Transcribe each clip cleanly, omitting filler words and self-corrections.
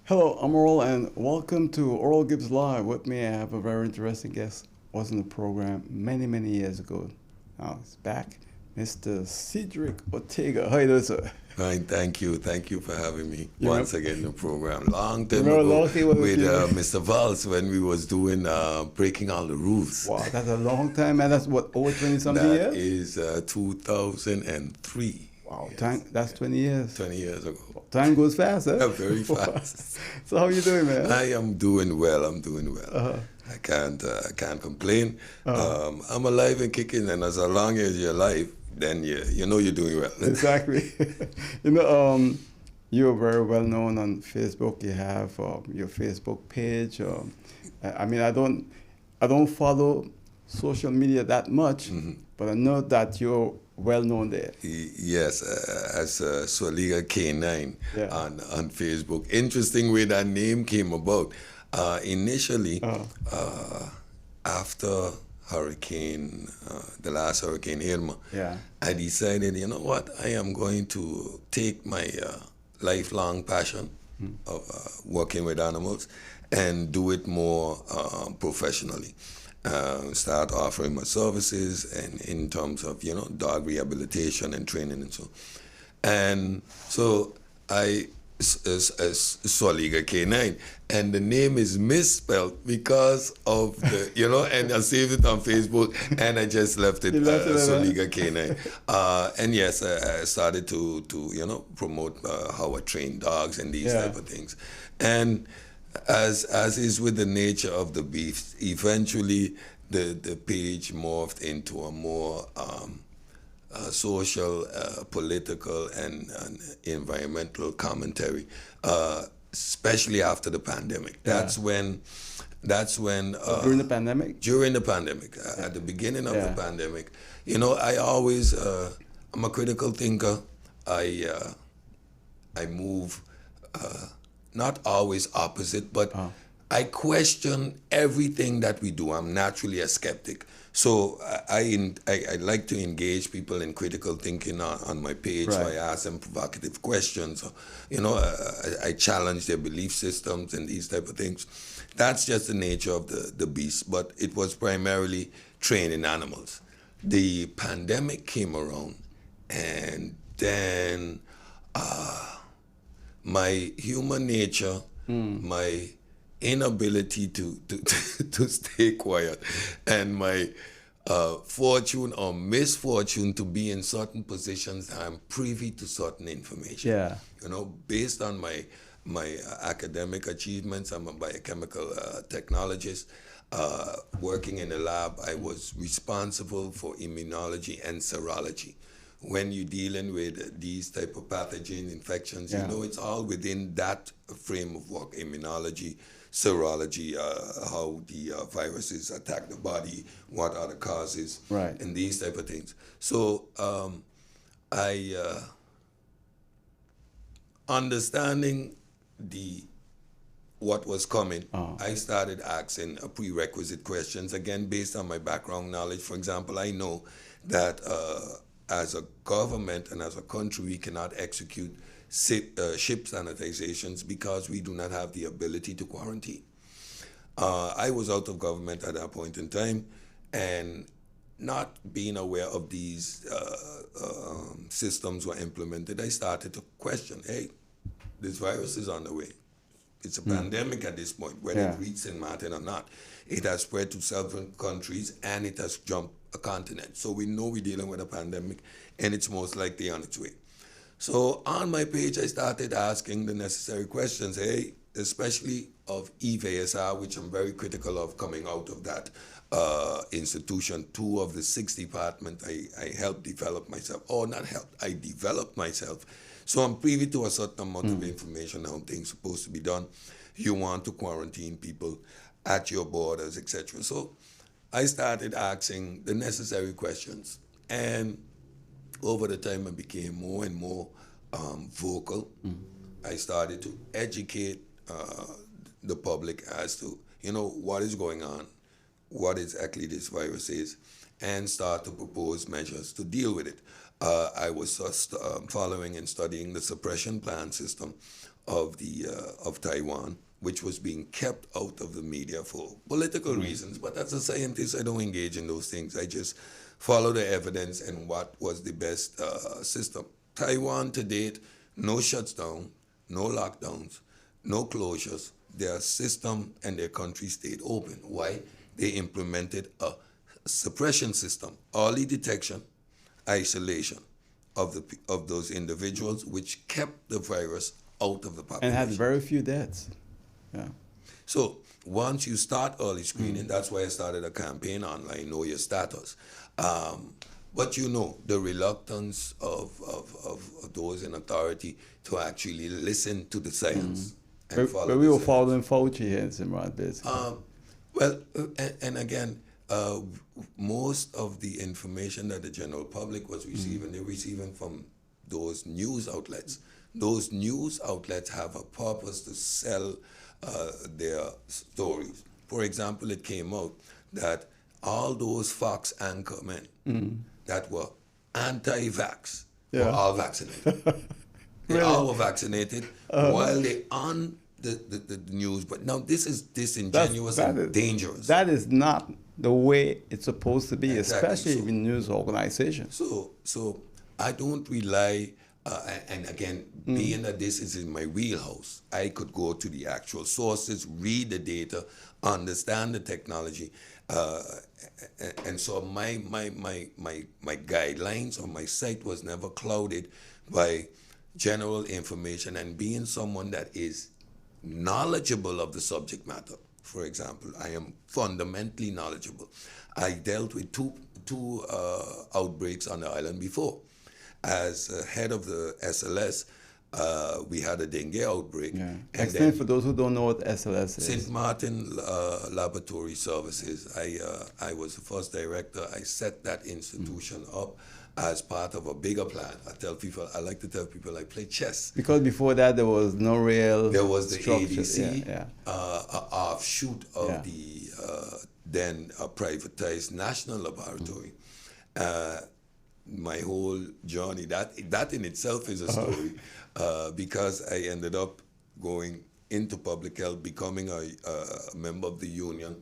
Hello, I'm Earl, and welcome to Earl Gibbs Live. With me, I have a very interesting guest. Was in the program many years ago. Now he's back, Mr. Cedric Ortega. How you doing, sir? Fine, thank you. Thank you for having me You once remember, again in the program. Long time remember ago last day was with with you? Mr. Valls when we was doing Breaking All the Rules. Wow, that's a long time, man. That's what, over 20 something That years? is 2003. Wow, Yes, time, that's 20 years. 20 years ago. Time goes fast, huh? Very fast. So how you doing, man? I am doing well. I'm doing well. Uh-huh. I can't complain. Uh-huh. I'm alive and kicking, and as long as you're alive, then you know you're doing well. Exactly. You're very well known on Facebook. You have your Facebook page. I mean, I don't follow social media that much, but I know that you're well known there. Yes, as Swaliga K9 Yeah. on Facebook. Interesting way that name came about. Initially, after the last Hurricane Irma, Yeah. I decided, you know what, I am going to take my lifelong passion of working with animals and do it more professionally. Start offering my services and in terms of dog rehabilitation and training and so. And so I saw Liga K9, and the name is misspelled because of the and I saved it on Facebook and I just left it You left it alone. Soliga K9. And yes, I started to promote how I train dogs and these Yeah. type of things. And as is with the nature of the beast, eventually the page morphed into a more social, political, and environmental commentary, especially after the pandemic. That's when. During the pandemic? During the pandemic, at the beginning of Yeah. the pandemic, I always I'm a critical thinker. I move not always opposite, but I question everything that we do. I'm naturally a skeptic. So I like to engage people in critical thinking on my page. So Right. I ask them provocative questions. I challenge their belief systems and these type of things. That's just the nature of the beast. But it was primarily training animals. The pandemic came around, and then my human nature, my inability to stay quiet, and my fortune or misfortune to be in certain positions, I'm privy to certain information. Yeah. Based on my academic achievements, I'm a biochemical technologist. Working in a lab, I was responsible for immunology and serology. When you're dealing with these type of pathogen infections, Yeah. it's all within that frame of work: immunology, serology, how the viruses attack the body, what are the causes, Right. and these type of things. So I understanding what was coming, I started asking prerequisite questions, again, based on my background knowledge. For example, I know that as a government and as a country, we cannot execute ship sanitizations because we do not have the ability to quarantine. I was out of government at that point in time, and not being aware of these systems were implemented, I started to question, hey, this virus is on the way. It's a pandemic at this point, whether Yeah. it reached St. Martin or not. It has spread to several countries and it has jumped a continent. So we know we're dealing with a pandemic and it's most likely on its way. So on my page, I started asking the necessary questions, hey, especially of EVSR, which I'm very critical of coming out of that institution. 2 of the 6 departments I helped develop myself, or not helped, I developed myself. So I'm privy to a certain amount of information how things supposed to be done. You want to quarantine people at your borders, etc. So I started asking the necessary questions, and over the time I became more and more vocal. I started to educate the public as to what is going on, what exactly this virus is, and start to propose measures to deal with it. I was just following and studying the suppression plan system of Taiwan, which was being kept out of the media for political reasons. But as a scientist, I don't engage in those things. I just follow the evidence and what was the best system. Taiwan to date, no shuts down, no lockdowns, no closures. Their system and their country stayed open. Why? They implemented a suppression system, early detection, isolation of those individuals, which kept the virus out of the population. And had very few deaths. Yeah. So once you start early screening, that's why I started a campaign online, Know Your Status. But you know, the reluctance of those in authority to actually listen to the science and follow But we were science. following Fauci here, Simran, basically. Well, and again, most of the information that the general public was receiving, they're receiving from those news outlets. Those news outlets have a purpose to sell their stories. For example, it came out that all those Fox anchormen that were anti-vax were all vaccinated. They all were vaccinated while they on the news. But now this is disingenuous and dangerous. That is not the way it's supposed to be, Exactly. especially So- in news organizations. So I don't rely, and again, being that this is in my wheelhouse, I could go to the actual sources, read the data, understand the technology, and so my guidelines or my site was never clouded by general information, and being someone that is knowledgeable of the subject matter. For example, I am fundamentally knowledgeable. I dealt with two outbreaks on the island before. As head of the SLS, we had a dengue outbreak. Yeah. And Explain then for those who don't know what SLS is. St. Martin Laboratory Services. I was the first director. I set that institution up as part of a bigger plan. I like to tell people I play chess. Because before that, there was no real There was the structure. ADC, Yeah, an offshoot of Yeah. the then privatized national laboratory. My whole journey, that in itself is a story, because I ended up going into public health, becoming a member of the union,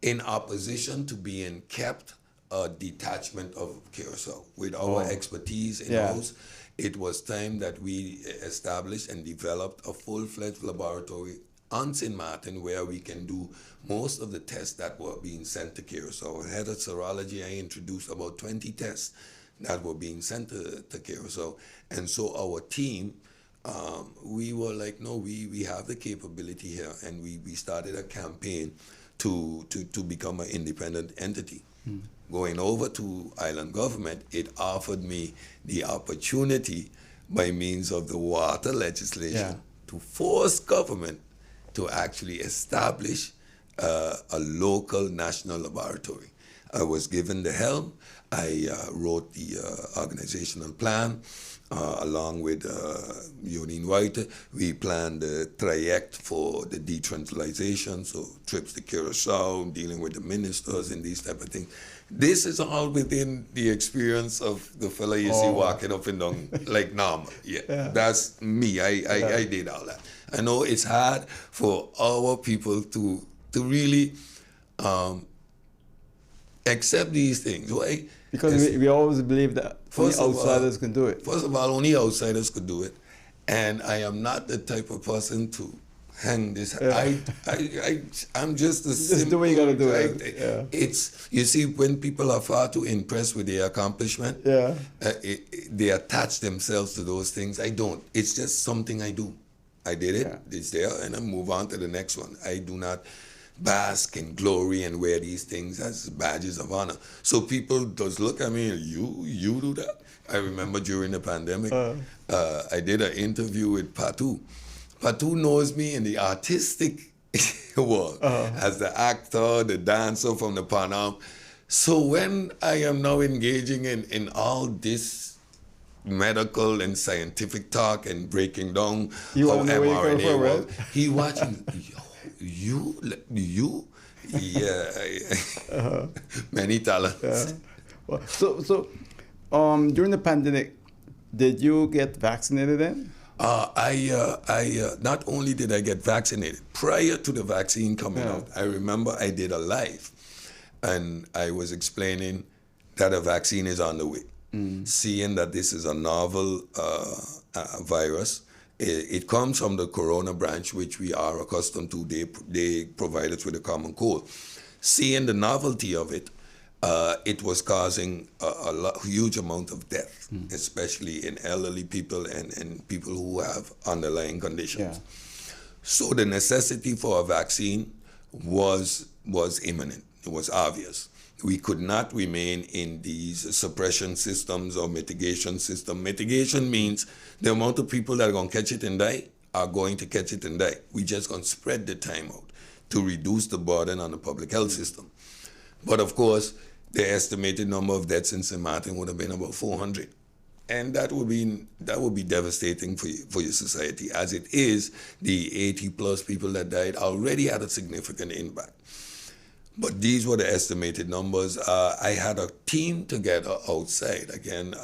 in opposition to being kept a detachment of Curacao. With our expertise in-house, it was time that we established and developed a full-fledged laboratory on St. Martin where we can do most of the tests that were being sent to Curacao. Head of serology, I introduced about 20 tests that were being sent to Curacao. And so our team, we were like, no, we have the capability here, and we started a campaign to become an independent entity. Going over to island government, it offered me the opportunity by means of the water legislation to force government to actually establish a local national laboratory. I was given the helm. I wrote the organizational plan along with Eugene White. We planned the traject for the decentralization, so trips to Curacao, dealing with the ministers and these type of things. This is all within the experience of the fella you see walking up and down like normal. That's me. I did all that. I know it's hard for our people to really accept these things. Why? Because we always believe that only outsiders can do it. First of all, only outsiders could do it. And I am not the type of person to hang this. I'm just a simple. Just do what you gotta do. Yeah. It's, you see, when people are far too impressed with their accomplishment, they attach themselves to those things. I don't. It's just something I do. I did it, it's there, and I move on to the next one. I do not bask in glory and wear these things as badges of honor. So people just look at me, you do that? I remember during the pandemic, I did an interview with Patu. Patu knows me in the artistic world as the actor, the dancer from the Panam. So when I am now engaging in all this medical and scientific talk and breaking down how mRNA works, he watching, you, many talents. Well, so during the pandemic, did you get vaccinated then? Not only did I get vaccinated, prior to the vaccine coming out, I remember I did a live, and I was explaining that a vaccine is on the way. Seeing that this is a novel virus, it comes from the corona branch, which we are accustomed to. They provide us with a common cold. Seeing the novelty of it, it was causing a huge amount of death, especially in elderly people and people who have underlying conditions. So the necessity for a vaccine was imminent. It was obvious. We could not remain in these suppression systems or mitigation system. Mitigation means the amount of people that are going to catch it and die are going to catch it and die. We just going to spread the time out to reduce the burden on the public health system. But of course, the estimated number of deaths in St. Martin would have been about 400. And that would be devastating for your society. As it is, the 80 plus people that died already had a significant impact. But these were the estimated numbers. I had a team together outside, again,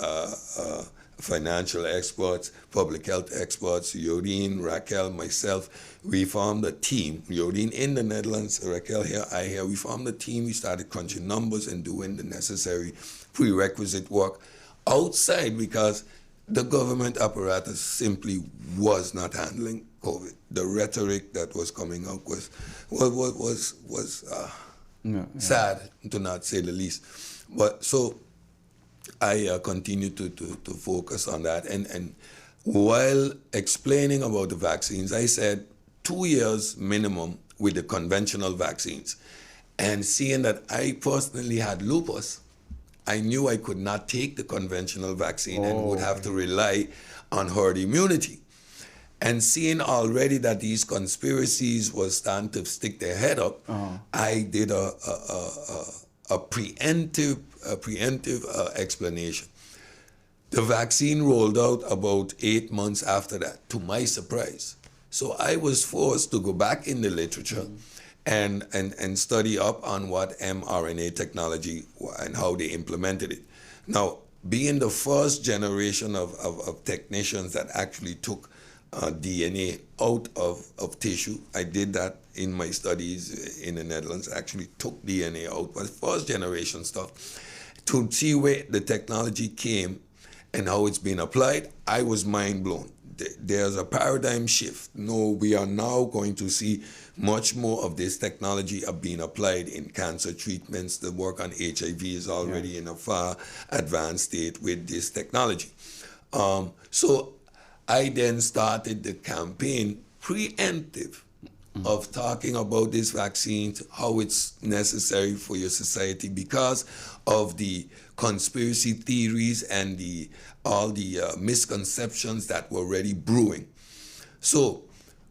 financial experts, public health experts, Jorien, Raquel, myself. We formed a team, Jorien in the Netherlands, Raquel here, I here. We formed a team. We started crunching numbers and doing the necessary prerequisite work outside because the government apparatus simply was not handling COVID. The rhetoric that was coming out was sad, to not say the least. But so I continue to focus on that. And while explaining about the vaccines, I said 2 years minimum with the conventional vaccines. And seeing that I personally had lupus, I knew I could not take the conventional vaccine and would have to rely on herd immunity. And seeing already that these conspiracies were starting to stick their head up, I did a preemptive explanation. The vaccine rolled out about 8 months after that, to my surprise. So I was forced to go back in the literature and study up on what mRNA technology and how they implemented it. Now, being the first generation of technicians that actually took DNA out of tissue. I did that in my studies in the Netherlands. I actually took DNA out, but first generation stuff. To see where the technology came and how it's been applied, I was mind blown. There's a paradigm shift. No, we are now going to see much more of this technology being applied in cancer treatments. The work on HIV is already in a far advanced state with this technology. So I then started the campaign preemptive of talking about this vaccine, how it's necessary for your society because of the conspiracy theories and all the misconceptions that were already brewing. So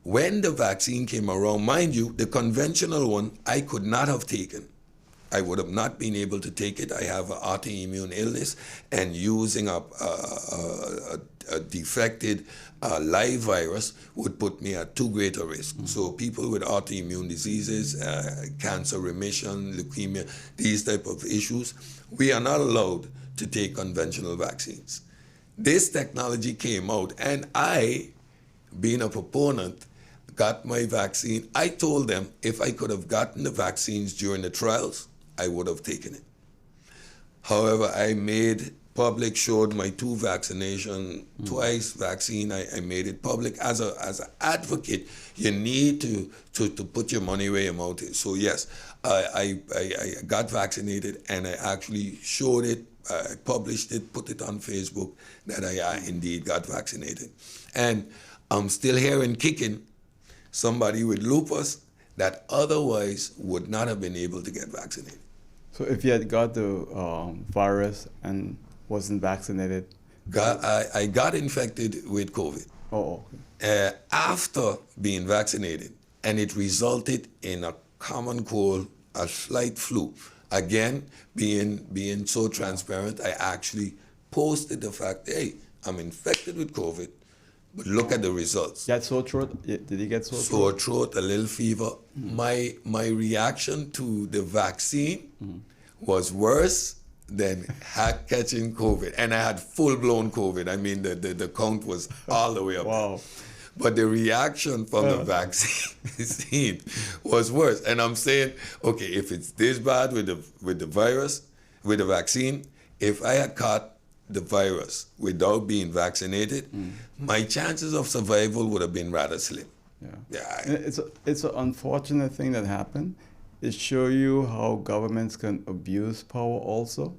when the vaccine came around, mind you, the conventional one I could not have taken. I would have not been able to take it. I have an autoimmune illness, and using a defected live virus would put me at too great a risk. So people with autoimmune diseases, cancer remission, leukemia, these type of issues, we are not allowed to take conventional vaccines. This technology came out, and I, being a proponent, got my vaccine. I told them if I could have gotten the vaccines during the trials, I would have taken it. However, I made public, showed my 2 vaccination, twice vaccine. I made it public. As an advocate, you need to put your money where your mouth is. So yes, I got vaccinated, and I actually showed it, I published it, put it on Facebook that I indeed got vaccinated. And I'm still here and kicking somebody with lupus that otherwise would not have been able to get vaccinated. So if you had got the virus and wasn't vaccinated? I got infected with COVID. After being vaccinated, and it resulted in a common cold, a slight flu. Again, being so transparent, I actually posted the fact, hey, I'm infected with COVID, but look at the results. You had sore throat? Did you get sore throat? Sore throat, a little fever. My reaction to the vaccine was worse than catching COVID. And I had full-blown COVID. I mean, the count was all the way up. Wow. But the reaction from the vaccine was worse. And I'm saying, okay, if it's this bad with the virus, with the vaccine, if I had caught the virus without being vaccinated, my chances of survival would have been rather slim. Yeah. It's an unfortunate thing that happened. It shows you how governments can abuse power also,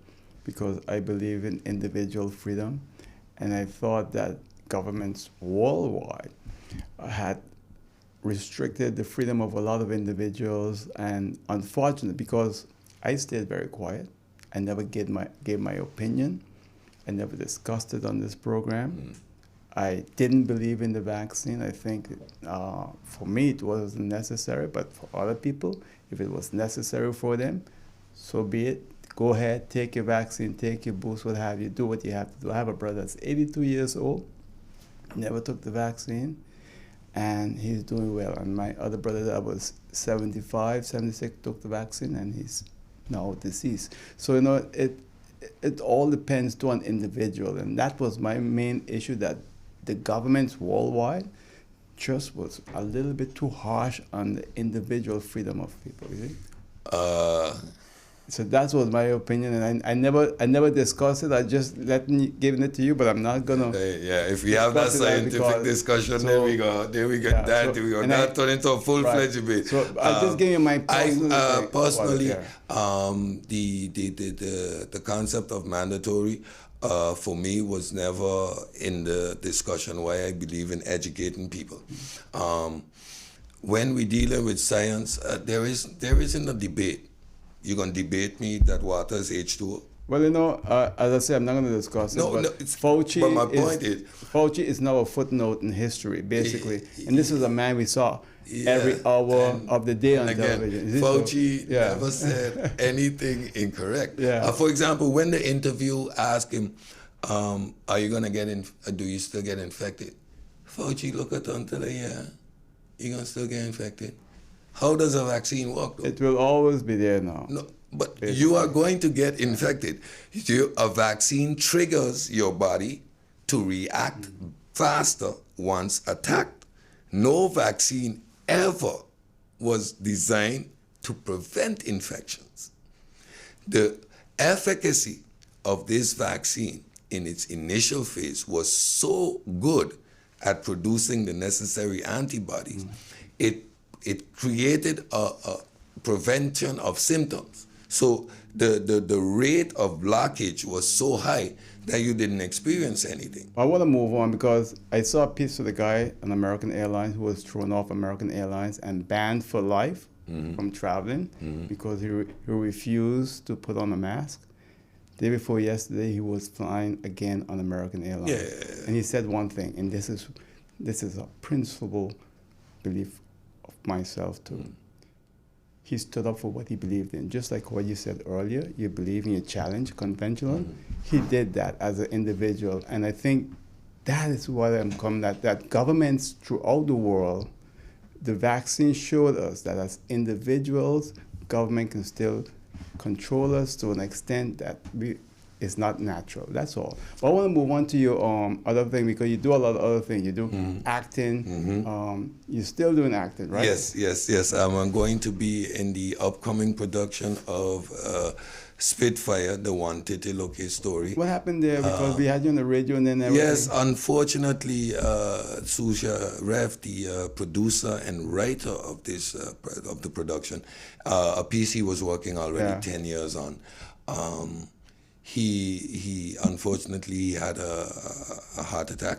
because I believe in individual freedom, and I thought that governments worldwide had restricted the freedom of a lot of individuals, and unfortunate because I stayed very quiet. I never gave my opinion. I never discussed it on this program. I didn't believe in the vaccine. I think for me it wasn't necessary, but for other people, if it was necessary for them, so be it. Go ahead, take your vaccine, take your boost, what have you, do what you have to do. I have a brother that's 82 years old, never took the vaccine, and he's doing well. And my other brother that was 75, 76, took the vaccine, and he's now deceased. So, it all depends to an individual, and that was my main issue, that the governments worldwide just was a little bit too harsh on the individual freedom of people, you see? So that was my opinion, and I never discussed it. I just giving it to you, but I'm not gonna. If we have that scientific discussion, there we go. Yeah, that turned into a full-fledged debate. So I just give you my personal. Personally, the concept of mandatory for me was never in the discussion. Why I believe in educating people. When we dealing with science, there isn't a debate. You're going to debate me that water is H2O? Well, as I say, I'm not going to discuss it. Fauci, but my point is... Fauci is now a footnote in history, basically. And this is a man we saw every hour of the day on television. Fauci never said anything incorrect. For example, when the interview asked him, are you going to do you still get infected? Fauci looked at him and said, yeah, you're going to still get infected. How does a vaccine work, though? It will always be there now. No, but basically, you are going to get infected. A vaccine triggers your body to react faster once attacked. No vaccine ever was designed to prevent infections. The efficacy of this vaccine in its initial phase was so good at producing the necessary antibodies, it created a prevention of symptoms. So the rate of blockage was so high that you didn't experience anything. I want to move on because I saw a piece of the guy on American Airlines who was thrown off American Airlines and banned for life from traveling because he refused to put on a mask. Day before yesterday, he was flying again on American Airlines. Yeah. And he said one thing, and this is a principal belief of myself too. He stood up for what he believed in. Just like what you said earlier, you believe in your challenge, conventional. He did that as an individual. And I think that is what I'm coming at, that governments throughout the world, the vaccine showed us that as individuals, government can still control us to an extent that it's not natural. That's all. But I want to move on to your other thing, because you do a lot of other things. You do acting. You're still doing acting, right? Yes. I'm going to be in the upcoming production of Spitfire, the One Titiloke story. What happened there? Because we had you on the radio and then everything. Yes, unfortunately, Susha Rev, the producer and writer of this of the production, a piece he was working already 10 years on. He unfortunately had a heart attack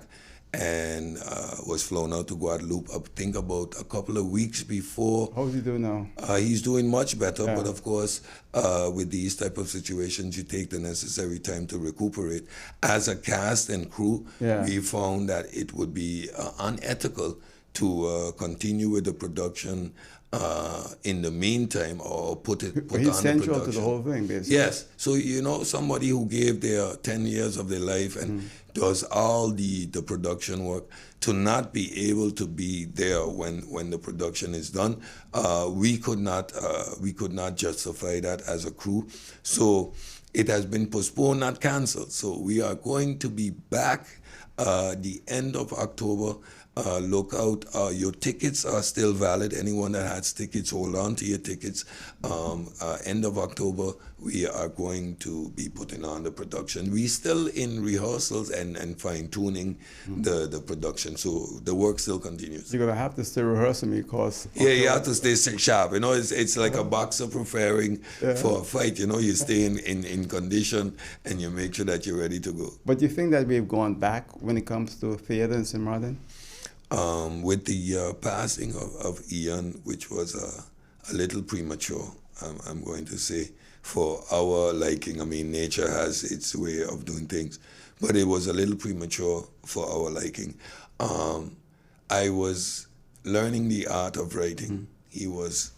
and was flown out to Guadeloupe, I think about a couple of weeks before. How's he doing now? He's doing much better, but of course, with these type of situations, you take the necessary time to recuperate. As a cast and crew, we found that it would be unethical to continue with the production in the meantime, or put on the production. He's central to the whole thing, basically. Yes. So, somebody who gave their 10 years of their life and does all the production work, to not be able to be there when the production is done, we could not justify that as a crew. So it has been postponed, not canceled. So we are going to be back the end of October. Look out. Your tickets are still valid. Anyone that has tickets, hold on to your tickets. End of October, we are going to be putting on the production. We're still in rehearsals and fine-tuning the production. So the work still continues. You're going to have to stay rehearsing because... Yeah, you have to stay sharp. You know, it's like a boxer preparing for a fight. You know, you stay in condition and you make sure that you're ready to go. But do you think that we've gone back when it comes to theater in St. Martin? With the passing of Ian, which was a little premature, I'm going to say, for our liking. I mean, nature has its way of doing things, but it was a little premature for our liking. I was learning the art of writing. He was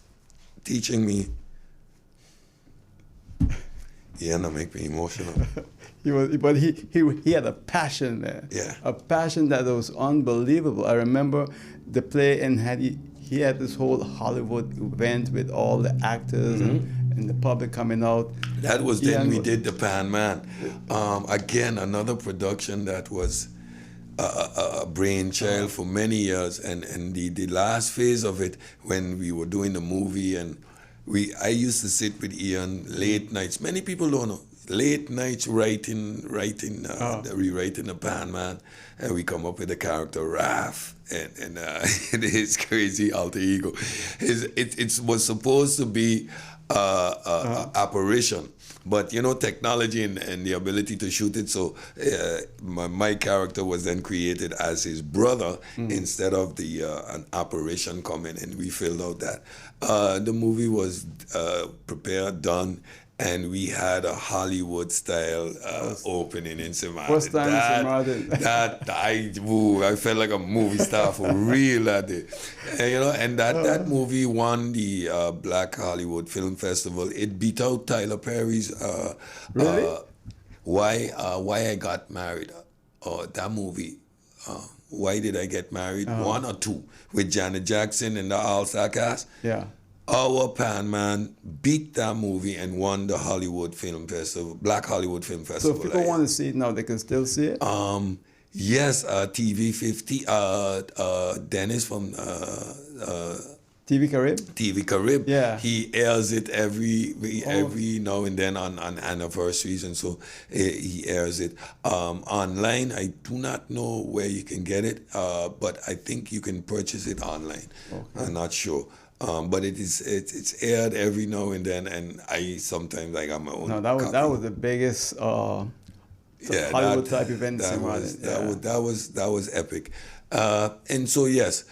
teaching me. Ian, that make me emotional. He had a passion there. Yeah. A passion that was unbelievable. I remember the play, and he had this whole Hollywood event with all the actors and the public coming out. That was then we did The Pan Man. Again, another production that was a brainchild for many years, and the last phase of it, when we were doing the movie, and I used to sit with Ian late nights. Many people don't know. Late nights rewriting The Pan Man, and we come up with the character Raph and his crazy alter ego. It was supposed to be a apparition, but you know, technology and the ability to shoot it. So my character was then created as his brother instead of an apparition coming, and we filled out that. The movie was prepared, done. And we had a Hollywood-style opening in St. Martin. First time in St. Martin. I felt like a movie star for real that day. And that movie won the Black Hollywood Film Festival. It beat out Tyler Perry's Really? Why I Got Married. That movie, Why Did I Get Married? 1 or 2, with Janet Jackson and the All-Star cast. Yeah. Our Pan Man beat that movie and won the Hollywood Film Festival, Black Hollywood Film Festival. So if people want to see it now, they can still see it? Yes, TV 50, Dennis from TV Carib? TV Carib. Yeah. He airs it every now and then on anniversaries, and so he airs it. Online, I do not know where you can get it, but I think you can purchase it online. Okay. I'm not sure. But it's aired every now and then, and I sometimes got my own. No, that was the biggest Hollywood type event. That was epic, and so yes,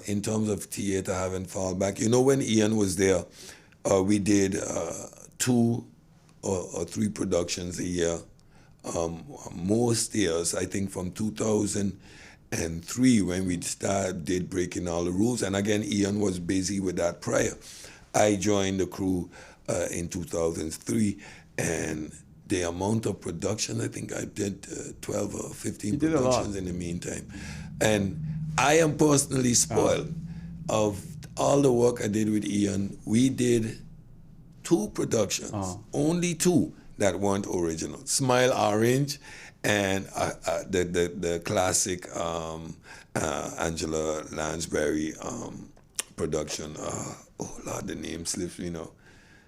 in terms of theater having fall back, you know, when Ian was there, we did 2 or 3 productions a year. Most years, I think from 2003 when we did Breaking All the Rules, and again Ian was busy with that prior. I joined the crew in 2003, and the amount of production, I think I did 12 or 15 productions in the meantime. And I am personally spoiled of all the work I did with Ian. We did 2 productions, only 2 that weren't original. Smile Orange and the classic Angela Lansbury production. Oh Lord, the name slips me now.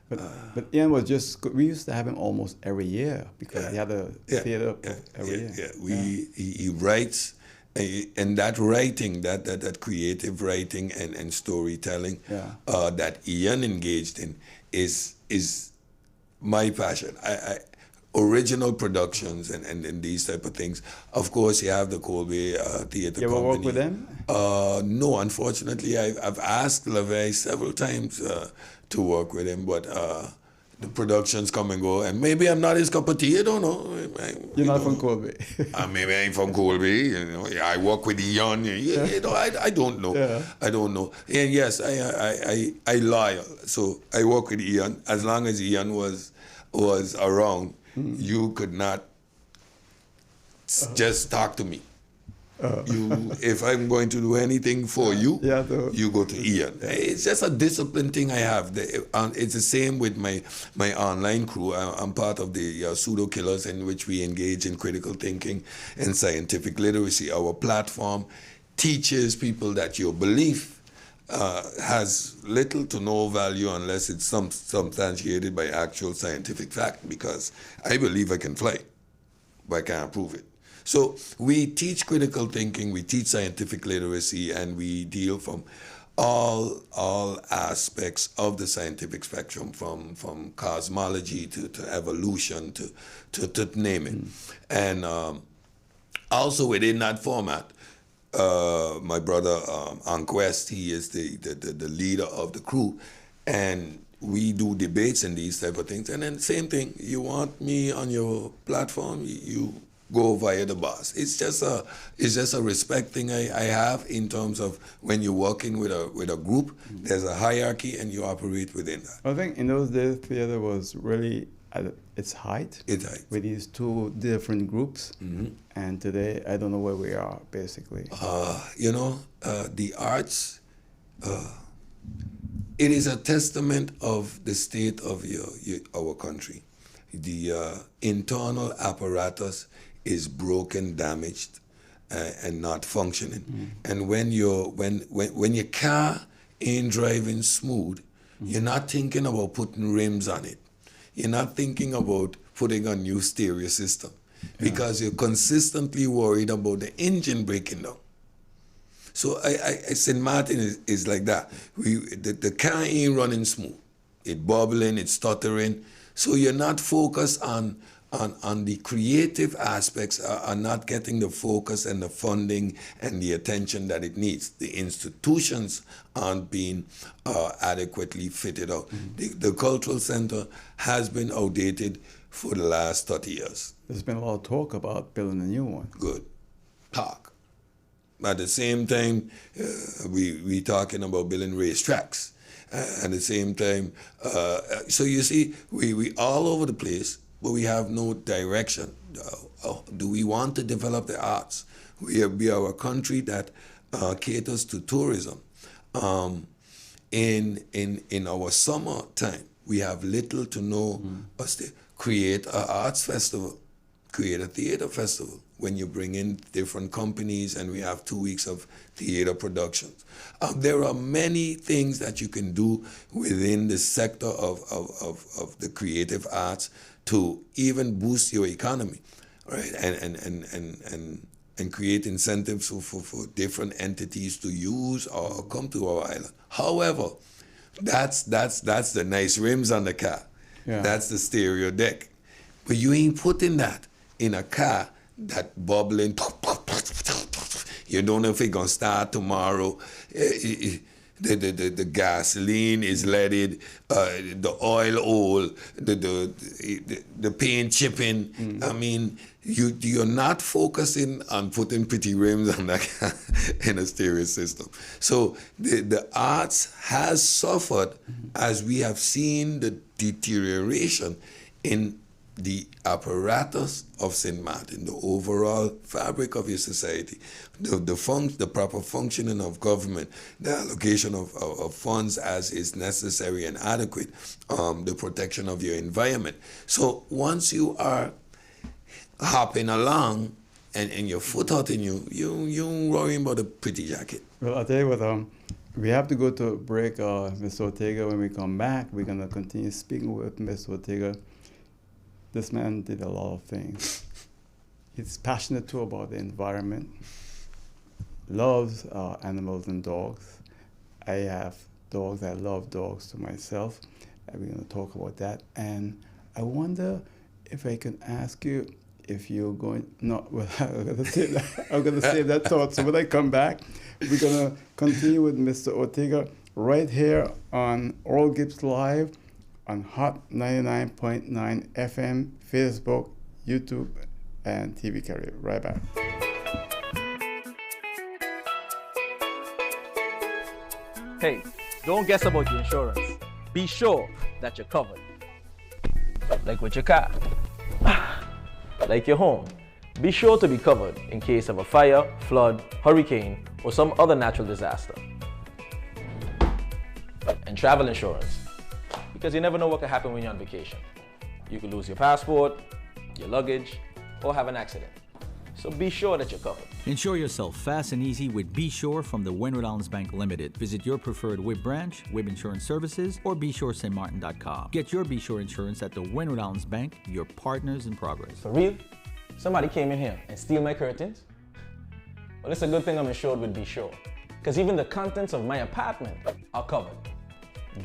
But Ian was we used to have him almost every year because he had a theater every year. Yeah. He writes, and that writing, that creative writing and storytelling that Ian engaged in is my passion. Original productions and these type of things. Of course, you have the Colby Theatre Company. You ever work with them? No, unfortunately, I've asked LaVey several times to work with him, but the productions come and go, and maybe I'm not his cup of tea. I don't know. You're not from Colby. Maybe I ain't from Colby. You know, I work with Ian. I don't know. Yeah. I don't know. And yes, I loyal. So I work with Ian as long as Ian was around. You could not just talk to me. If I'm going to do anything for you, you go to Ian. It's just a discipline thing I have. It's the same with my online crew. I'm part of the Pseudo Killers, in which we engage in critical thinking and scientific literacy. Our platform teaches people that your belief has little to no value unless it's substantiated by actual scientific fact, because I believe I can fly, but I can't prove it. So we teach critical thinking, we teach scientific literacy, and we deal from all aspects of the scientific spectrum, from cosmology to evolution to name it. And also within that format, my brother Anquest, he is the leader of the crew, and we do debates and these type of things. And then same thing, you want me on your platform, you go via the boss. It's just a respect thing I have in terms of when you're working with a group, there's a hierarchy and you operate within that. I think in those days, theater was really at its height. With these two different groups. Mm-hmm. And today, I don't know where we are, basically. The arts, it is a testament of the state of our country. The internal apparatus is broken, damaged, and not functioning. Mm. And when your car ain't driving smooth, you're not thinking about putting rims on it. You're not thinking about putting a new stereo system, because you're consistently worried about the engine breaking down. So St. Martin is like that. The car ain't running smooth. It's bubbling, it's stuttering. So you're not focused on the creative aspects, are not getting the focus and the funding and the attention that it needs. The institutions aren't being adequately fitted out. Mm-hmm. The cultural center has been outdated for the last 30 years. There's been a lot of talk about building a new one. Good. Talk. At the same time, we talking about building racetracks. At the same time, so you see, we all over the place, but we have no direction. Do we want to develop the arts? We are a country that caters to tourism. In our summer time, we have little to no create an arts festival, create a theater festival. When you bring in different companies and we have 2 weeks of theater productions. There are many things that you can do within the sector of the creative arts to even boost your economy, right? And create incentives for different entities to use or come to our island. However, that's the nice rims on the car. Yeah. That's the stereo deck. But you ain't putting that in a car that bubbling. You don't know if it's gonna start tomorrow. The gasoline is leaded, the oil oil, the paint chipping. Mm. I mean, you're not focusing on putting pretty rims on that in a stereo system. So the arts has suffered as we have seen the deterioration in the apparatus of St. Martin, the overall fabric of your society, the proper functioning of government, the allocation of funds as is necessary and adequate, the protection of your environment. So once you are hopping along and your foot out in you worrying about a pretty jacket. Well, I'll tell you what, we have to go to a break, Mr. Ortega. When we come back, we're going to continue speaking with Mr. Ortega. This man did a lot of things. He's passionate too about the environment, loves animals and dogs. I have dogs, I love dogs to myself, and we're going to talk about that. And I wonder if I can ask you if you're going, no, well, I'm going to save that thought. So when I come back, we're going to continue with Mr. Ortega right here on Oral Gibbs Live, on Hot 99.9 FM, Facebook, YouTube, and TV carrier. Right back. Hey, don't guess about your insurance. Be sure that you're covered. Like with your car, like your home, Be sure to be covered in case of a fire, flood, hurricane, or some other natural disaster. And travel insurance, because you never know what could happen when you're on vacation. You could lose your passport, your luggage, or have an accident. So be sure that you're covered. Insure yourself fast and easy with Be Sure from the Windward Islands Bank Limited. Visit your preferred WIB branch, WIB Insurance Services, or BeSureStMartin.com. Get your Be Sure insurance at the Windward Islands Bank, your partners in progress. For real? Somebody came in here and steal my curtains? Well, it's a good thing I'm insured with Be Sure, because even the contents of my apartment are covered.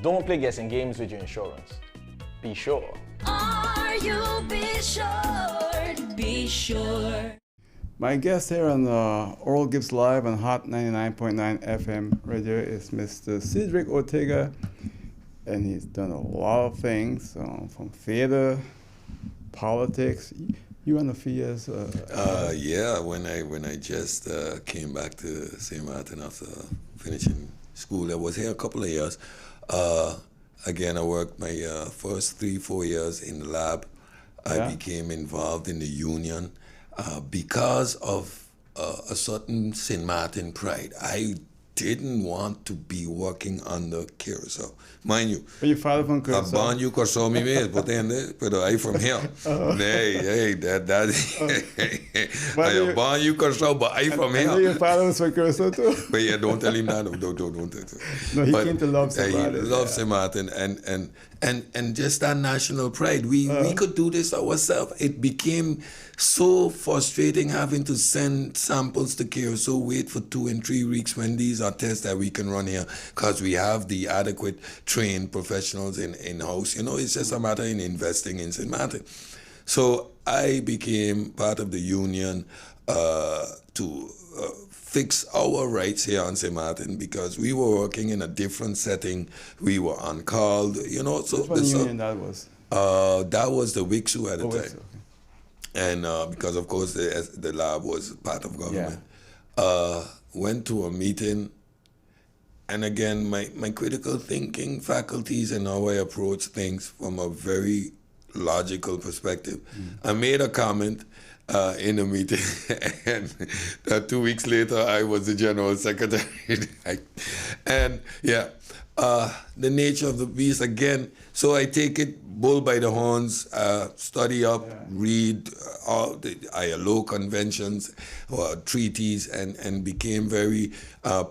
Don't play guessing games with your insurance. Be sure. Are you be sure? Be sure. My guest here on Oral Gibbs Live on Hot 99.9 FM radio is Mr. Cedric Ortega, and he's done a lot of things, from theater, politics. You run a few years? Yeah, when I just came back to St. Martin after finishing school, I was here a couple of years. Again, I worked my first 3-4 years in the lab. I became involved in the union because of a certain St. Martin pride. I didn't want to be working under Curacao. Mind you, Are you father from Curacao? Born you Curacao me mesmo, but I from here. Hey, that I born you Curacao, but I from I know here. your father was from Curacao too. But yeah, don't tell him that. Don't. No, he But, came to love St. He Martin. loved St. Martin, and just that national pride. We could do this ourselves. It became so frustrating having to send samples to Curacao, wait for 2 and 3 weeks when these are tests that we can run here, because we have the adequate trained professionals in-house. It's just a matter in investing in St. Martin. So I became part of the union to fix our rights here on St. Martin, because we were working in a different setting. We were on call, So Which one union that was? that was the WICSU at the time. Okay. And because, of course, the lab was part of government. Went to a meeting, and again, my critical thinking faculties and how I approach things from a very logical perspective. I made a comment in the meeting, and 2 weeks later, I was the general secretary. The nature of the beast again. So I take it bull by the horns, study up, read all the ILO conventions or treaties, and became very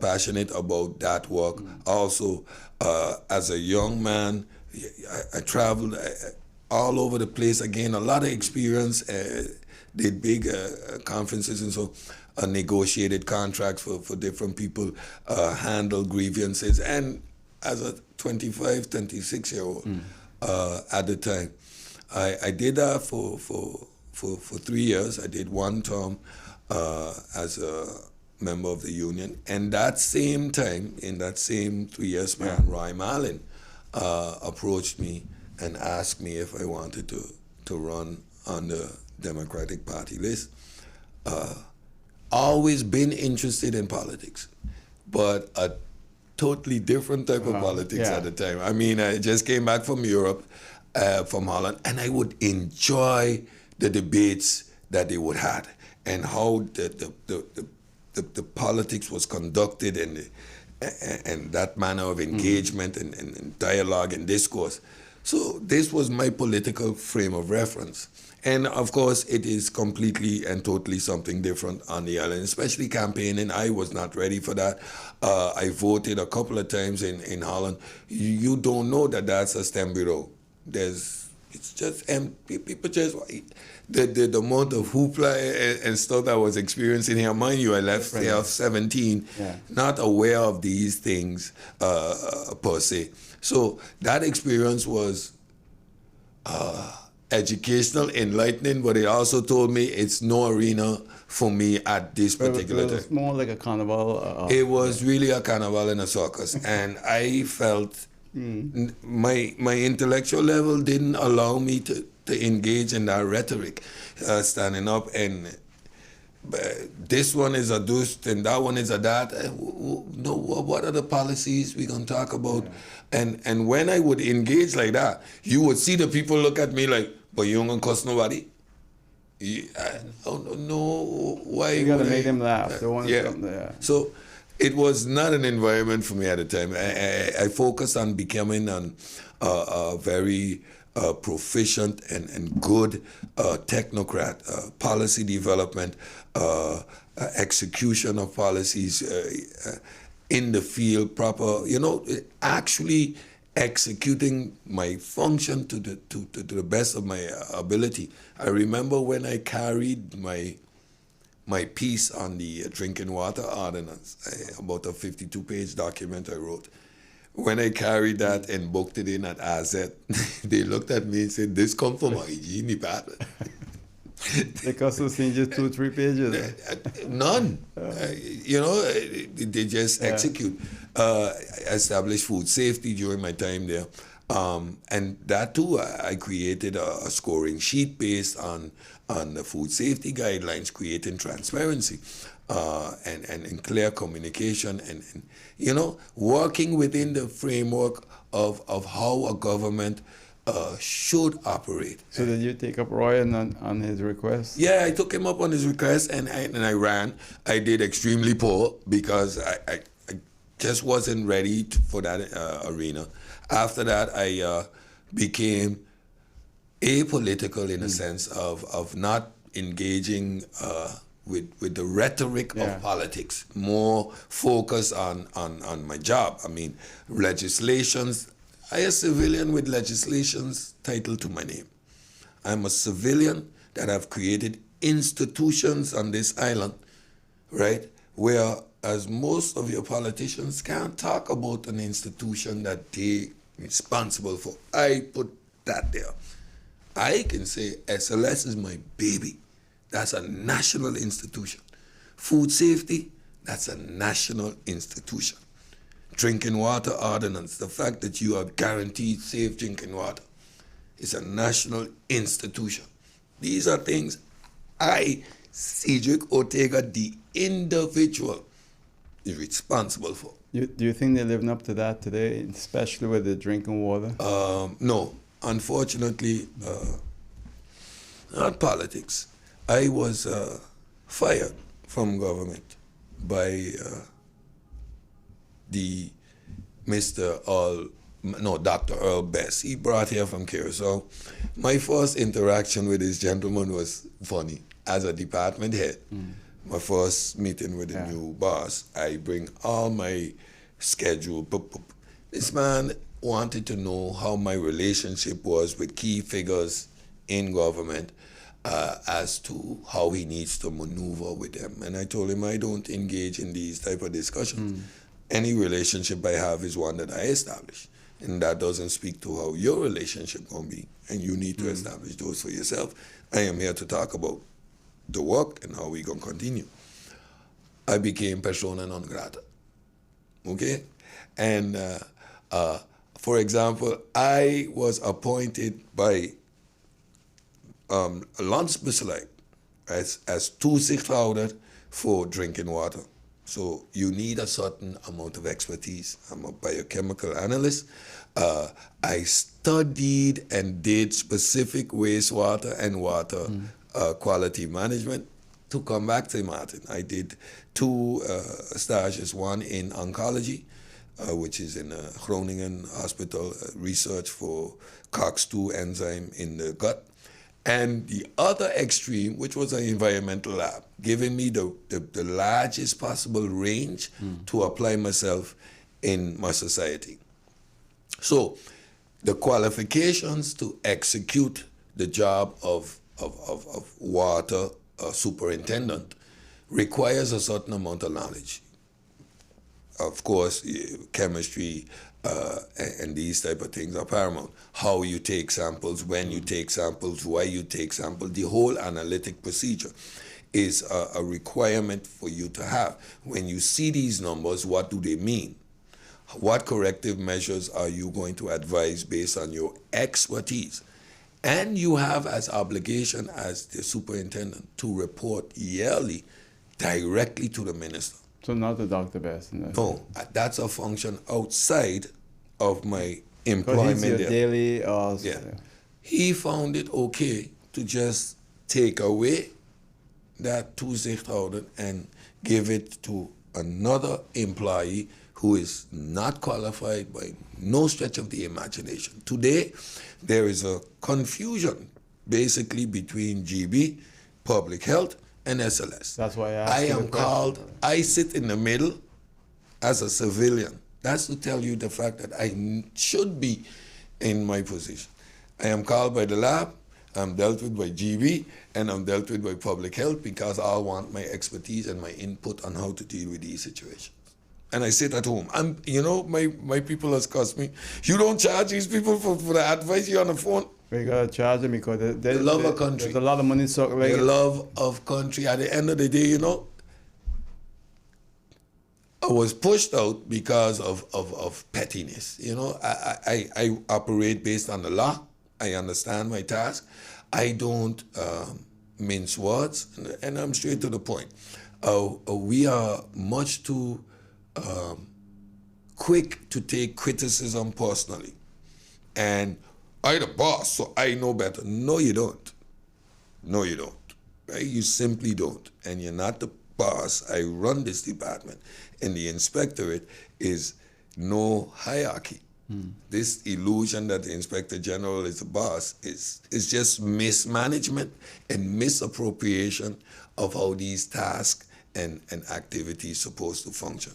passionate about that work. Also, as a young man, I traveled all over the place. Again, a lot of experience. Did big conferences and so negotiated contracts for different people, handled grievances, and as a 25, 26-year-old at the time, I did that for 3 years. I did 1 term as a member of the union, and that same time, in that same 3-year span, Roy Marlin approached me and asked me if I wanted to run on the Democratic Party list. Always been interested in politics, but a totally different type of politics at the time. I mean, I just came back from Europe, from Holland, and I would enjoy the debates that they would have and how the politics was conducted and that manner of engagement and dialogue and discourse. So this was my political frame of reference. And of course, it is completely and totally something different on the island, especially campaigning. I was not ready for that. I voted a couple of times in Holland. You don't know that that's a STEM bureau. It's just empty. People just, the amount of hoopla and stuff that I was experiencing here. Mind you, I left here at 17, not aware of these things per se. So that experience was educational, enlightening, but it also told me it's no arena for me at this particular time. It was more like a carnival. It was really a carnival and a circus, and I felt my intellectual level didn't allow me to engage in that rhetoric, standing up and this one is a this and that one is a that. No, what are the policies we're gonna talk about? And when I would engage like that, you would see the people look at me like, but you don't gonna cuss nobody? I don't know why. You gotta would make I- them laugh. They want yeah. something there. So it was not an environment for me at the time. I focused on becoming a very proficient and good technocrat, policy development, execution of policies in the field, proper, actually executing my function to the best of my ability. I remember when I carried my piece on the drinking water ordinance, about a 52-page document I wrote. When I carried that and booked it in at AZ, they looked at me and said, "This come from my hygiene department." They cost us just 2-3 pages. None. They just execute. Establish food safety during my time there. And that too, I created a scoring sheet based on the food safety guidelines, creating transparency and clear communication and working within the framework of how a government should operate. So did you take up Ryan on his request? Yeah, I took him up on his request and I ran. I did extremely poor because I just wasn't ready for that arena. After that, I became apolitical in a sense of not engaging with the rhetoric of politics, more focused on my job. I mean, legislations. I am a civilian with legislations titled to my name. I'm a civilian that have created institutions on this island, right? Whereas most of your politicians can't talk about an institution that they responsible for. I put that there. I can say SLS is my baby. That's a national institution. Food safety, that's a national institution. Drinking water ordinance, the fact that you are guaranteed safe drinking water, is a national institution. These are things I, Cedric Ortega, the individual, is responsible for. Do you think they're living up to that today, especially with the drinking water? No, unfortunately, not politics. I was fired from government by Dr. Earl Best. He brought here from Curacao. My first interaction with this gentleman was funny. As a department head, my first meeting with the new boss, I bring all my schedule. This man wanted to know how my relationship was with key figures in government as to how he needs to maneuver with them. And I told him I don't engage in these type of discussions. Any relationship I have is one that I establish. And that doesn't speak to how your relationship gonna be. And you need to establish those for yourself. I am here to talk about the work and how we gonna continue. I became persona non grata. Okay? And for example, I was appointed by Lance Bisselite as 2/6 for drinking water. So you need a certain amount of expertise. I'm a biochemical analyst. I studied and did specific wastewater and water quality management to come back to Martin. I did 2 stages, one in oncology, which is in Groningen Hospital, research for COX-2 enzyme in the gut. And the other extreme, which was an environmental lab, giving me the largest possible range to apply myself in my society. So the qualifications to execute the job of water superintendent requires a certain amount of knowledge. Of course, chemistry, and these type of things are paramount. How you take samples, when you take samples, why you take samples, the whole analytic procedure is a requirement for you to have. When you see these numbers, what do they mean? What corrective measures are you going to advise based on your expertise? And you have as obligation as the superintendent to report yearly directly to the minister. So not the Dr. Best. No, that's a function outside of my Because employment he's your there. daily... Yeah. He found it okay to just take away that toezichthouder and give it to another employee who is not qualified by no stretch of the imagination. Today, there is a confusion basically between GB, public health, and SLS. That's why I am called, I sit in the middle as a civilian. That's to tell you the fact that I should be in my position. I am called by the lab, I'm dealt with by GB, and I'm dealt with by public health because I want my expertise and my input on how to deal with these situations. And I sit at home. My people has cost me. You don't charge these people for the advice you're on the phone? We gotta charge them because they love a country. There's a lot of money circulating. The love of country. At the end of the day, I was pushed out because of pettiness. I operate based on the law. I understand my task. I don't mince words, and I'm straight to the point. We are much too quick to take criticism personally. And I'm the boss, so I know better. No, you don't. No, you don't. Right? You simply don't. And you're not the boss. I run this department. And the inspectorate is no hierarchy. This illusion that the Inspector General is the boss is just mismanagement and misappropriation of how these tasks and activities supposed to function.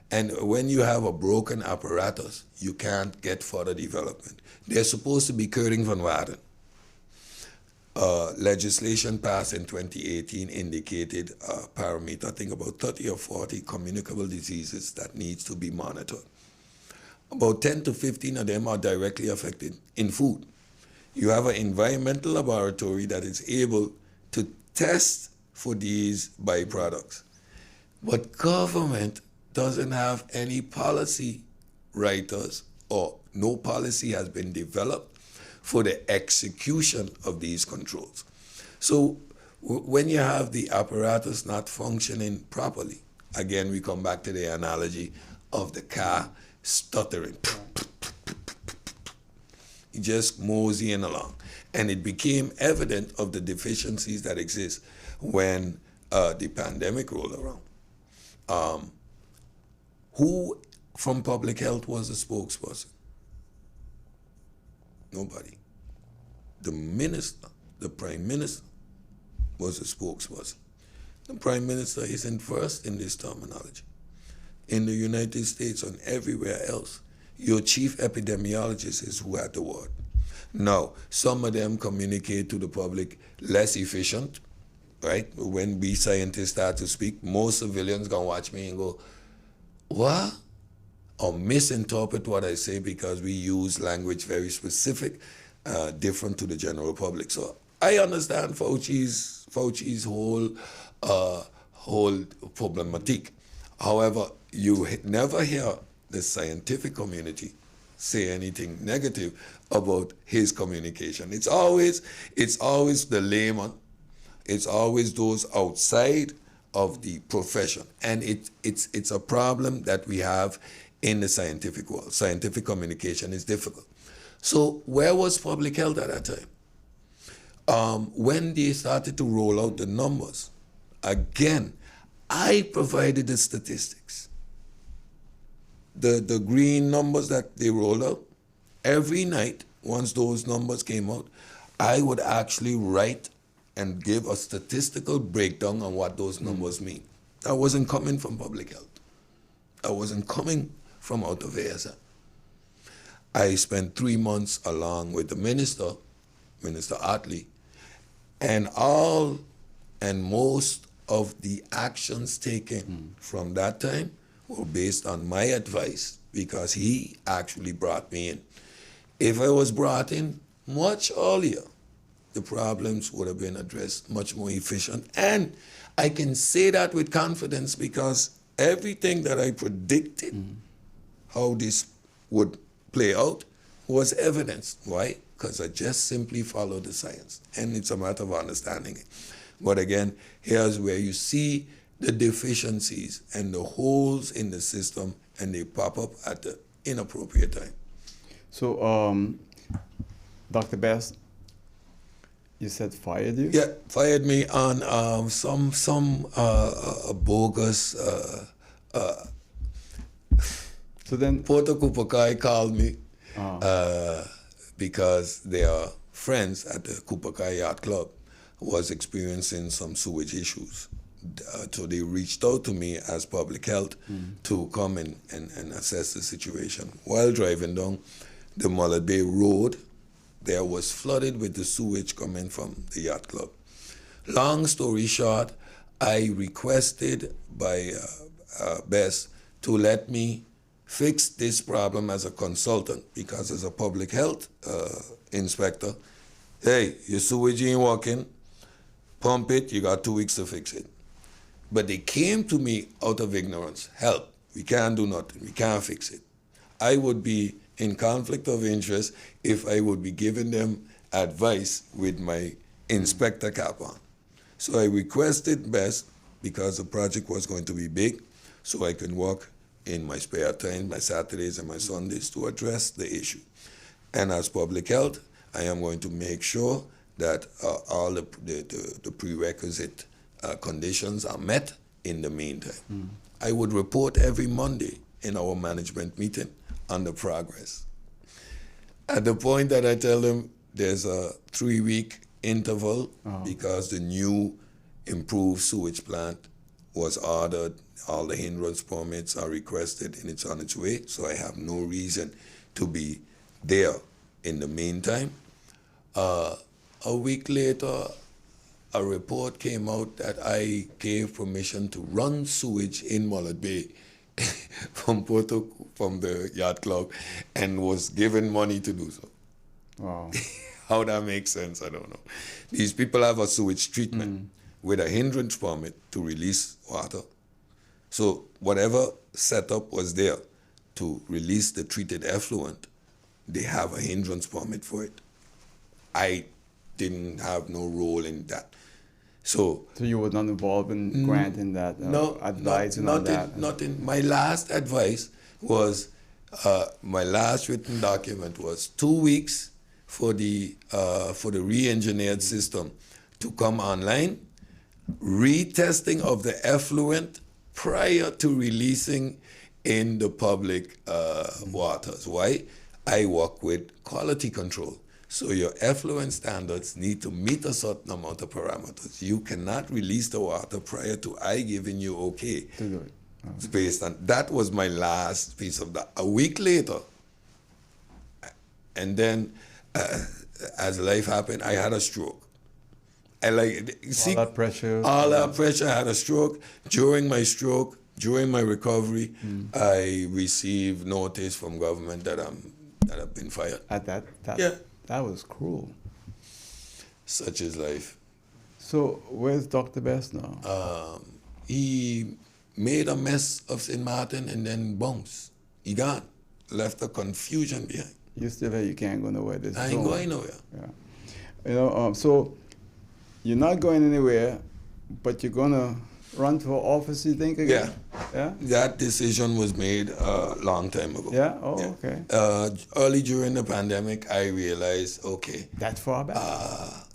And when you have a broken apparatus, you can't get further development. They're supposed to be Keuring van Waarden. Legislation passed in 2018 indicated a parameter, I think about 30 or 40 communicable diseases that needs to be monitored. About 10 to 15 of them are directly affected in food. You have an environmental laboratory that is able to test for these byproducts. But government doesn't have any policy writers, or no policy has been developed for the execution of these controls. So when you have the apparatus not functioning properly, again, we come back to the analogy of the car stuttering. Just moseying along. And it became evident of the deficiencies that exist when the pandemic rolled around. Who from public health was the spokesperson? Nobody. The minister, the prime minister, was the spokesperson. The prime minister isn't versed in this terminology. In the United States and everywhere else, your chief epidemiologist is who had the word. Now, some of them communicate to the public less efficient, right? When we scientists start to speak, most civilians gonna watch me and go, what? Or misinterpret what I say because we use language very specific, different to the general public. So I understand Fauci's whole problematic. However, you never hear the scientific community say anything negative about his communication. It's always the layman. It's always those outside of the profession. And it's a problem that we have in the scientific world. Scientific communication is difficult. So where was public health at that time? When they started to roll out the numbers, again, I provided the statistics. The green numbers that they rolled out, every night, once those numbers came out, I would actually write and give a statistical breakdown on what those numbers mean. That wasn't coming from public health. That wasn't coming from out of ASL. I spent 3 months along with the minister, Minister Otley, and most of the actions taken from that time were based on my advice because he actually brought me in. If I was brought in much earlier, the problems would have been addressed much more efficient. And I can say that with confidence because everything that I predicted how this would play out was evidence. Why? Because I just simply followed the science. And it's a matter of understanding it. But again, here's where you see the deficiencies and the holes in the system, and they pop up at the inappropriate time. So, Dr. Best, You said fired you? Yeah, fired me on some bogus. So then, Porto Kupakai called me oh, because their friends at the Kupakai Yacht Club was experiencing some sewage issues. So they reached out to me as public health to come and assess the situation. While driving down the Mullet Bay Road, there was flooded with the sewage coming from the yacht club. Long story short, I requested by Bess to let me fix this problem as a consultant, because as a public health inspector, hey, your sewage ain't working, pump it, you got 2 weeks to fix it. But they came to me out of ignorance. Help, we can't do nothing, we can't fix it. I would be in conflict of interest if I would be giving them advice with my inspector cap on. So I requested best, because the project was going to be big, so I could work in my spare time, my Saturdays and my Sundays, to address the issue. And as public health, I am going to make sure that all the prerequisite conditions are met in the meantime. I would report every Monday in our management meeting on the progress. At the point that I tell them there's a 3-week interval because the new improved sewage plant was ordered, all the hindrance permits are requested, and it's on its way, so I have no reason to be there. In the meantime, a week later, a report came out that I gave permission to run sewage in Mullet Bay from the yacht club, and was given money to do so. wow. How that makes sense, I don't know. These people have a sewage treatment with a hindrance permit to release water. So whatever setup was there to release the treated effluent, they have a hindrance permit for it. I didn't have no role in that. So you were not involved in granting that advice and all that? Nothing. My last advice was, my last written document was 2 weeks for the re-engineered system to come online, retesting of the effluent prior to releasing in the public waters. Why? I work with quality control. So your effluent standards need to meet a certain amount of parameters. You cannot release the water prior to I giving you okay. To do it. It's based on, that was my last piece of that. A week later, and then as life happened, I had a stroke. All that pressure. All that pressure. I had a stroke. During my stroke, during my recovery, I received notice from government that I've been fired. At that? Yeah. That was cruel. Such is life. So where's Dr. Best now? He made a mess of St. Martin and then bounced. He gone. Left a confusion behind. You still here, you can't go nowhere. I ain't going nowhere. Yeah. You know, so you're not going anywhere, but you're gonna run for office, you think, again? Yeah? That decision was made a long time ago. Yeah? Oh, okay. Early during the pandemic, I realized, okay. That far back?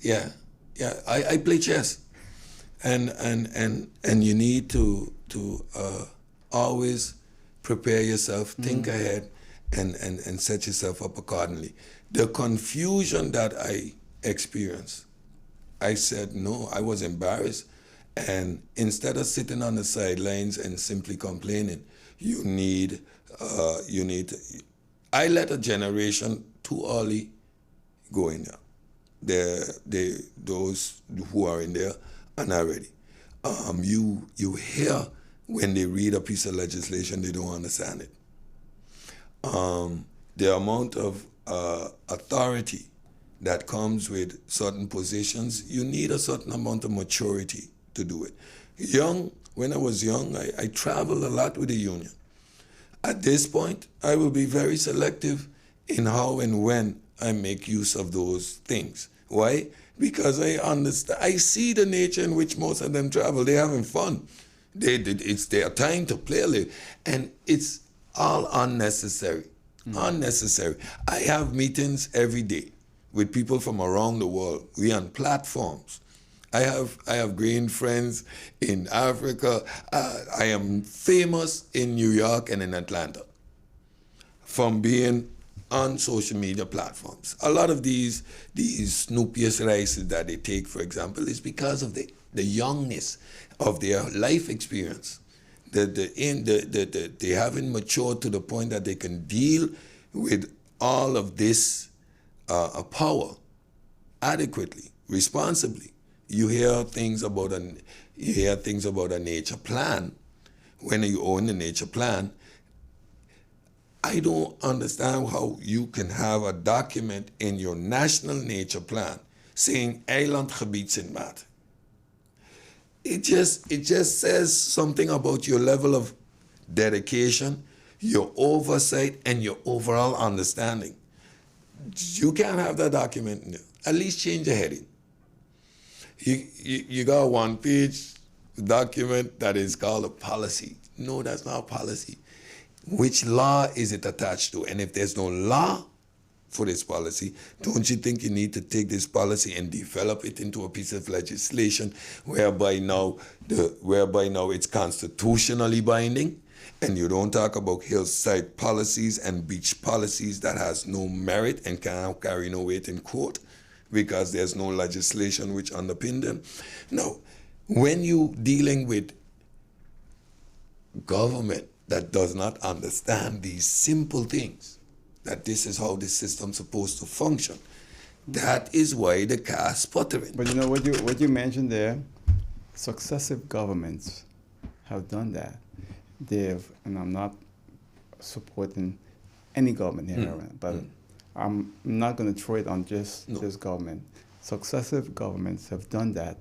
Yeah. I play chess, and you need to always prepare yourself, think ahead, and set yourself up accordingly. The confusion that I experienced, I said no. I was embarrassed. And instead of sitting on the sidelines and simply complaining, you need I let a generation too early go in there. Those who are in there are not ready. You hear when they read a piece of legislation, they don't understand it. The amount of authority that comes with certain positions, you need a certain amount of maturity to do it. When I was young, I traveled a lot with the union. At this point, I will be very selective in how and when I make use of those things. Why? Because I understand, I see the nature in which most of them travel. They're having fun. It's their time to play, and it's all unnecessary. Unnecessary. I have meetings every day with people from around the world. We on platforms. I have great friends in Africa. I am famous in New York and in Atlanta from being on social media platforms. A lot of these snoopiest races that they take, for example, is because of the youngness of their life experience. They haven't matured to the point that they can deal with all of this power adequately, responsibly. You hear things about a nature plan. When you own a nature plan, I don't understand how you can have a document in your national nature plan saying eilandgebied zijn maat. It just says something about your level of dedication, your oversight, and your overall understanding. You can't have that document in there. At least change the heading. You got a one-page document that is called a policy. No, that's not a policy. Which law is it attached to? And if there's no law for this policy, don't you think you need to take this policy and develop it into a piece of legislation whereby now it's constitutionally binding? And you don't talk about hillside policies and beach policies that has no merit and cannot carry no weight in court because there's no legislation which underpin them. No, when you dealing with government that does not understand these simple things, that this is how the system's supposed to function, that is why the car's sputtering. But you know what you mentioned there, successive governments have done that. And I'm not supporting any government here, but I'm not going to throw it on just this government. Successive governments have done that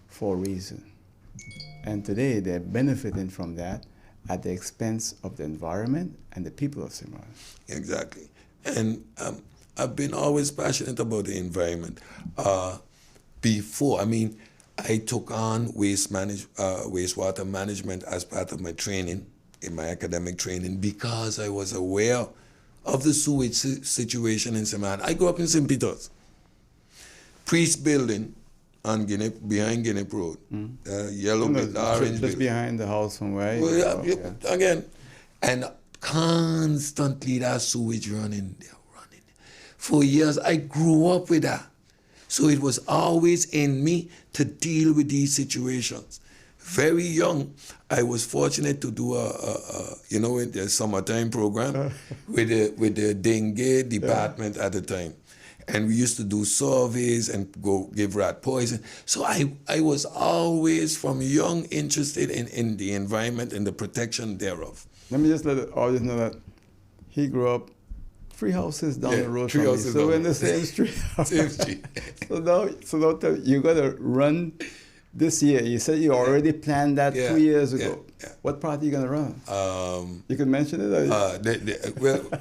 for a reason. And today they're benefiting from that at the expense of the environment and the people of St. Martin. Exactly. And I've been always passionate about the environment. I took on wastewater management as part of my training, in my academic training, because I was aware of the sewage situation in St. Martin. I grew up in St. Peter's. Priest building on behind Guinea Road. Yellow building, orange building. Just behind the house from where again. And constantly that sewage running. For years, I grew up with that. So it was always in me to deal with these situations. Very young, I was fortunate to do the summertime program with the dengue department at the time. And we used to do surveys and go give rat poison. So I was always from young interested in the environment and the protection thereof. Let me just let the audience know that he grew up 3 houses down the road from me. So we're in the same street. Same street. So now you got to run this year. You said you already planned that 2 years ago. Yeah. What party are you going to run? You can mention it?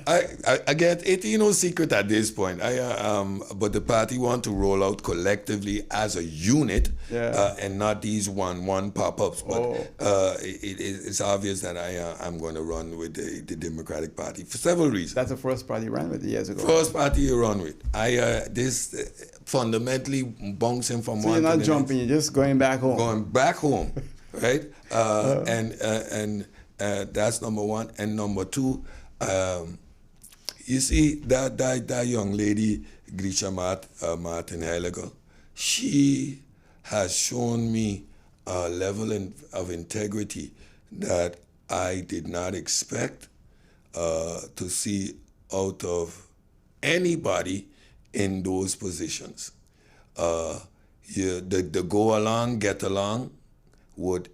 I get it. No secret at this point. But the party want to roll out collectively as a unit, and not these one pop-ups. But it's obvious that I'm going to run with the Democratic Party for several reasons. That's the first party you ran with years ago. First party you run with. This fundamentally bouncing from so one. So you're not to jumping. You're just going back home. Going back home. Right, and that's number one. And number two, you see that young lady, Grisha Martin Heiliger, she has shown me a level of integrity that I did not expect to see out of anybody in those positions. The go along, get along.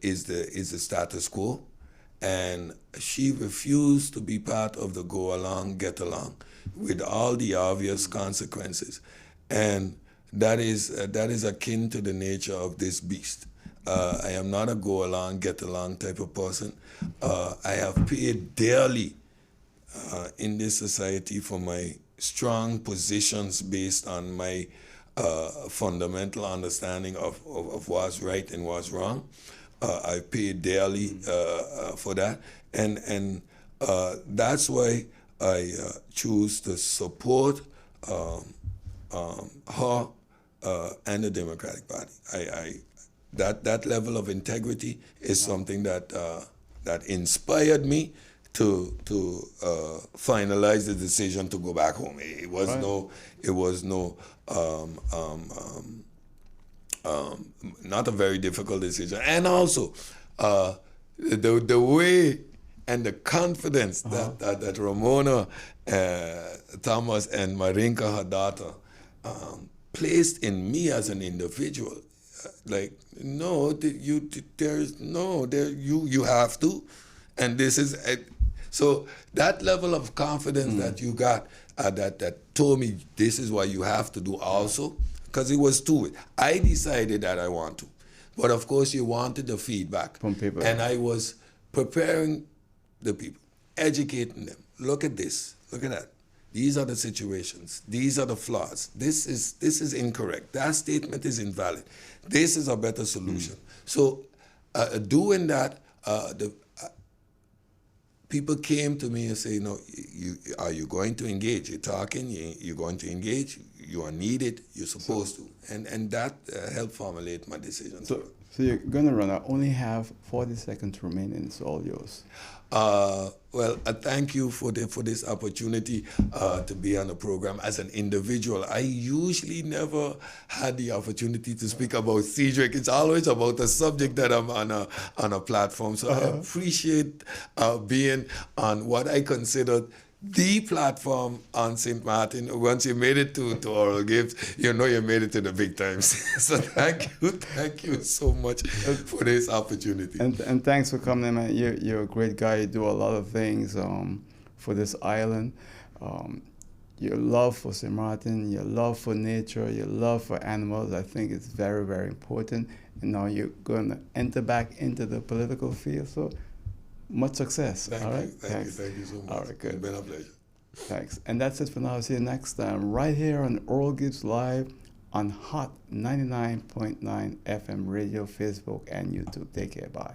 Is the status quo, and she refused to be part of the go along, get along, with all the obvious consequences, and that is akin to the nature of this beast. I am not a go along, get along type of person. I have paid dearly in this society for my strong positions based on my fundamental understanding of what's right and what's wrong. I paid dearly for that, and that's why I choose to support her and the Democratic Party. That level of integrity is something that inspired me to finalize the decision to go back home. It was not a very difficult decision, and also the way and the confidence that Ramona Thomas and Marinka, her daughter, placed in me as an individual. Like, no, you have to, and this is so that level of confidence that you got that told me this is what you have to do also, because it was to it. I decided that I want to, but of course you wanted the feedback from people, and I was preparing the people, educating them. Look at this, look at that. These are the situations. These are the flaws. This is incorrect. That statement is invalid. This is a better solution. So doing that, people came to me and say, are you going to engage? You're talking, you're going to engage, you are needed, you're supposed to. And that helped formulate my decision. So you're going to run. I only have 40 seconds remaining. It's all yours. Well, I thank you for this opportunity to be on the program as an individual. I usually never had the opportunity to speak about Cedric. It's always about the subject that I'm on a platform. So I appreciate being on what I considered the platform on St. Martin. Once you made it to Oral Gibbs, you know you made it to the big times. So thank you so much for this opportunity. And thanks for coming, man. You're a great guy. You do a lot of things for this island. Your love for St. Martin, your love for nature, your love for animals, I think it's very, very important. And now you're going to enter back into the political field. So much success. Thank all you. right? Thank you so much. All right, good. It's been a pleasure. Thanks. And that's it for now. See you next time right here on Oral Gibbs Live on Hot 99.9 FM radio, Facebook, and YouTube. Take care. Bye.